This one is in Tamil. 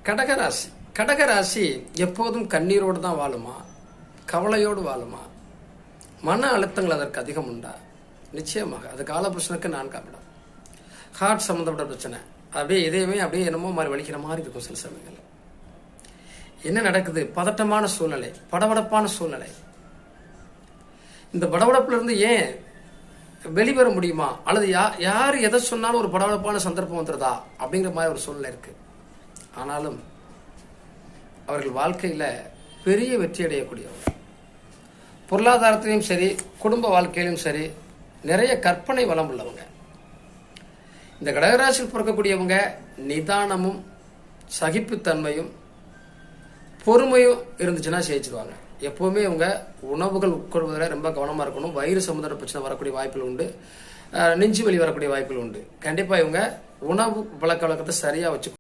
கடகராசி கடகராசி எப்போதும் கண்ணீரோடு தான் வாழுமா, கவலையோடு வாழுமா, மன அழுத்தங்கள் அதற்கு அதிகம் உண்டா? நிச்சயமாக. அது காலபுருஷனுக்கு 4ஆம் இடம். ஹார்ட் சம்மந்தப்பட்ட பிரச்சனை, அப்படியே இதயமே அப்படியே என்னமோ மாதிரி வலிக்கிற மாதிரி இருக்கும் சில சமயங்கள். என்ன நடக்குது? பதட்டமான சூழ்நிலை, படபடப்பான சூழ்நிலை. இந்த படபடப்புல இருந்து ஏன் வெளிவர முடியுமா? அல்லது யார் எதை சொன்னாலும் ஒரு படபடப்பான சந்தர்ப்பம் வந்துடுதா அப்படிங்கிற மாதிரி ஒரு சூழ்நிலை இருக்கு. ஆனாலும் அவர்கள் வாழ்க்கையில பெரிய வெற்றி அடையக்கூடியவங்க. பொருளாதாரத்திலையும் சரி, குடும்ப வாழ்க்கையிலும் சரி, நிறைய கற்பனை வளம் உள்ளவங்க. இந்த கடகராசியில் பிறக்கக்கூடியவங்க நிதானமும் சகிப்புத்தன்மையும் பொறுமையும் இருந்துச்சுன்னா ஜெயிச்சிருவாங்க. எப்பவுமே இவங்க உணவுகள் உட்கொள்வதில் ரொம்ப கவனமா இருக்கணும். வயிறு சம்பந்தப்பட்ட பிரச்சனை வரக்கூடிய வாய்ப்புகள் உண்டு, நெஞ்சு வலி வரக்கூடிய வாய்ப்புகள் உண்டு. கண்டிப்பா இவங்க உணவு பழக்க வழக்கத்தை சரியா வச்சு